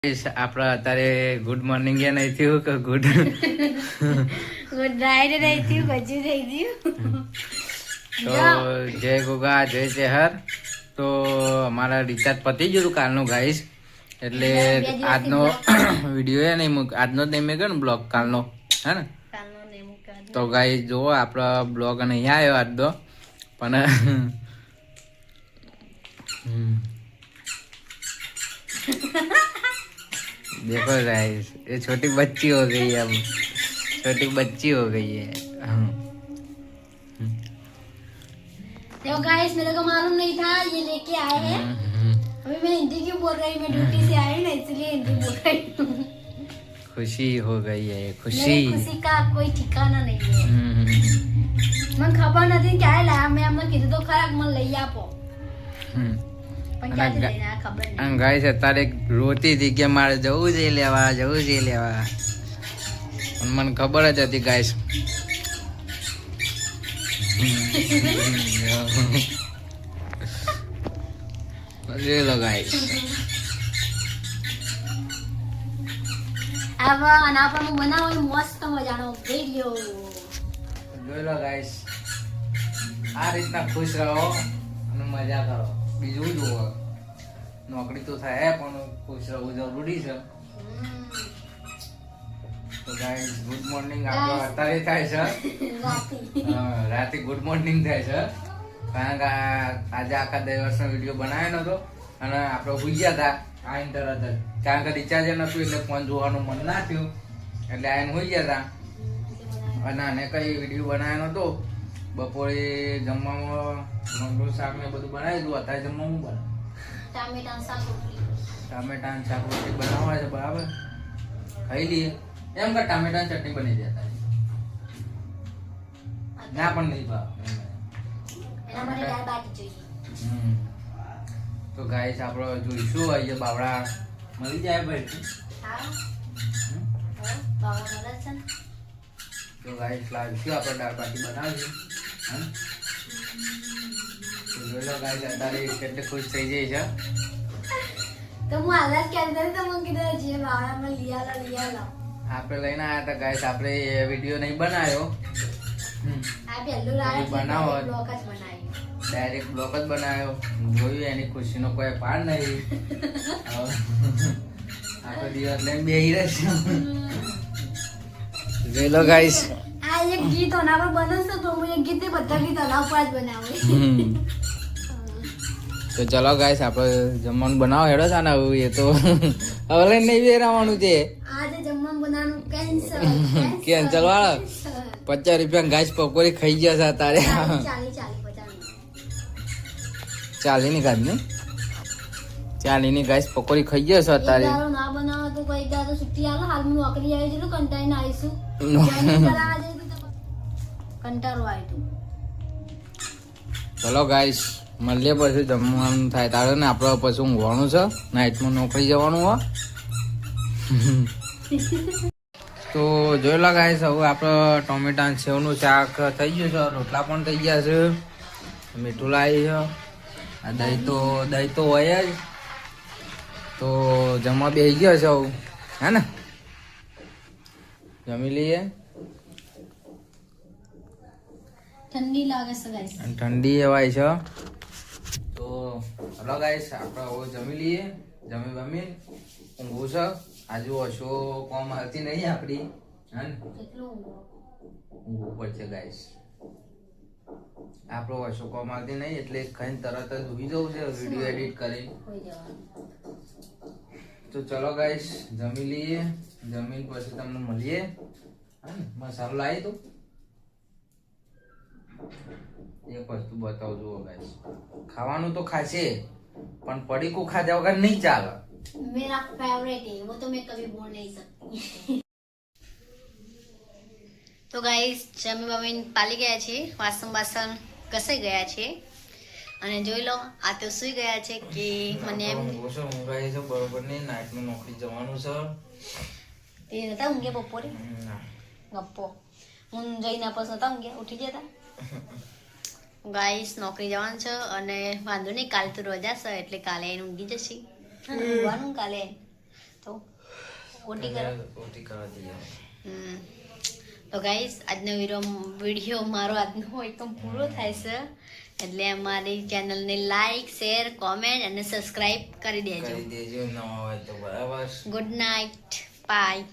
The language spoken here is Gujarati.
આપડે અત્યારે ગુડ મોર્નિંગ એ નહીં થયું કે ગુડ ગુડ નાઇટ નહીં થયું કજુ થઈ ગયું. તો જય ગોગા જય ચેહર. તો અમારા રિચાર્જ પતી ગયું હતું કાલનું ગાઈસ, એટલે આજનો વિડીયો એ નહીં મૂક, આજનો જ નહીં મેં ને બ્લોગ કાલનો હે ને. તો ગાઈસ જુઓ આપણો બ્લોગ નહીં આવ્યો આજનો, પણ देखो गाइस ये छोटी बच्ची हो गई है, अब छोटी बच्ची हो गई है. देखो गाइस मेरे को मालूम नहीं था ये लेके आए हैं. अभी मैं हिंदी क्यों बोल रही, मैं ड्यूटी से आई ना इसलिए हिंदी बोल रही हूँ. खुशी हो गई है, खुशी. खुशी का कोई ठिकाना नहीं है. મને ખબર નથી ક્યારે લાયા, મેં અમને કીધું તો ખરા મને લઈ આપો. ગાઈસ અત્યારે રોતી હતી કે મારે જવું છે લેવા, જવું છે લેવા, પણ મને ખબર જ હતી ગાઈસ. જોઈ લો ગાઈસ, આવા અનાપાનું બનાવો મસ્ત મજાનો વિડિયો. જોઈ લો ગાઈસ, આ રીતના ખુશ રહો અને મજા કરો. બીજું જુઓ, નોકરી તો થાય પણ ખુશ રહેવું જરૂરી છે. તો ગાઈસ ગુડ મોર્નિંગ. આપણો અત્યારે થાય છે રાતે ગુડ મોર્નિંગ થાય છે, કારણ કે આજે આખા દિવસનો વિડીયો બનાવ્યો નતો અને આપણે સુઈ ગયા હતા આઈને તરત જ, કારણ કે રિચાર્જ નતું એટલે ફોન જોવાનું મન ના થયું, એટલે આઈને સુઈ ગયા હતા. અને આને કઈ વિડીયો બનાવ્યો નતો. બપોરે જમવામાં મગનું શાક ને બધું બનાવી દીધું, અત્યારે જમવાનું બને ટામેટાનું શાક રોટલી બનાવવા છે. બરાબર, ખાઈ લઈએ. એમ કે ટામેટાની ચટણી બની જાય ના પણ નહીં ભાવ. તો ગાઈસ આપણે જોઈશું અહીંયા બાવડા મળી જાય ભાઈ. તો ગાઈસ લાવીશું આપણે દાળ બાટી બનાવીશું. જોઈ લો ગાઈસ અત્યારે કેટલી ખુશ થઈ જાય છે. તો હું આલાસ કેન્સર તો મને કીધું જે બાવળામાં લઈ આલો. આપણે લઈને આવ્યા હતા ગાઈસ, આપણે વિડીયો નહીં બનાવ્યો. આ પહેલું લાવ્યો બનાવો બ્લોગ જ બનાવ્યો, ડાયરેક્ટ બ્લોગ જ બનાવ્યો. જોયું એની ખુશીનો કોઈ પાર નહીં. આખો દિવસ લઈને બેહી રહેશે. જોઈ લો ગાઈસ, આ એક ગીત ઓના પર બનશે તો હું એક ગીત બધા ગીત ઓના ઉપર જ બનાવું. તો ચલો ગાઈસ આપણે જમવાનું બનાવો હેડો છે ને. એ તો હવે લઈને નહીં બેરાવાનું છે. આજે જમવાનું બનાવવાનું કેન્સલ. કેન્સલ વાળો 50 રૂપિયા ગાઈસ પકોડી ખાઈ ગયા છે તારે. 40 ની ગાજ ને 40 ની ગાઈસ પકોડી ખાઈ ગયા છે તારે. ના બનાવો તો કોઈ દાદા છૂટી આલો, હાલ હું નોકરી આવી જલું કંટાઈને આવીશું. કંટાળો આવ્યું. ચલો ગાઈસ મળીએ પછી જમવાનું થાય તારે ને. આપણે પછી ઊંઘવાનું છે, નાઇટમાં નોકરી જવાનું હોય. તો જોઈ લો ગાઈસ, હવે આપણે ટોમેટા સેવનું શાક થઈ ગયું છે, રોટલા પણ થઈ ગયા છે, મીઠું લાવી છે, આ દહીં તો હોય જ. તો જમવા બેસી ગયો છે હવે, હે ને. જમી લઈએ. ઠંડી લાગે છે ગાઈસ, ઠંડી એવાય છે. તો હલો ગાઈસ આપણે હવે જમી લઈએ. બમી ઊંઘવું છે. આજુ ઓછો કોમ આવતી નહીં આપણી, હે ને. ઊંઘવું પડશે ગાઈસ, આપણો ઓછો કોમ આવતી નહીં એટલે ખાઈને તરત જ ઊભી જવું છે વિડીયો એડિટ કરી. તો ચલો ગાઈસ જમી લઈએ, જમીન પછી તમને મળીએ. હે ને, મસાલો લાવી તું એક વસ્તુ બતાવજો ગાઈસ, ખાવાનું તો ખાશે પણ પડીકું ખાધા વગર નહીં ચાલે. मेरा फेवरेट है वो तो मैं कभी बोल नहीं सकती. તો ગાઈસ જમી બમીન પાલી ગયા છે, વાસણ બાસણ ઘસાઈ ગયા છે અને જોઈ લો આ તો સુઈ ગયા છે કે મને એમ ઊંઘાય છે બરોબર નહીં. નાઈટમાં નોકરી જવાનું છે. તે નતા ઊંઘે બપોરે ગપ્પો હું જઈને પછી નતા ઊંઘે, ઉઠી જતા. ગાઈસ નોકરી જવાનું છે અને વાંધો નહીં, કાલે તો રજા છે એટલે કાલે એને ઊંઘી જશે. ઊંઘવાનું કાલે તો ઓટી કરો. ઓટી કરવા જઈએ. તો ગાઈસ આજનો વિડીયો મારો આજનો એકદમ પૂરો થાય છે, એટલે અમારી ચેનલને લાઈક શેર કોમેન્ટ અને સબસ્ક્રાઇબ કરી દેજો. નવા હોય તો બરાબર. Good night, by.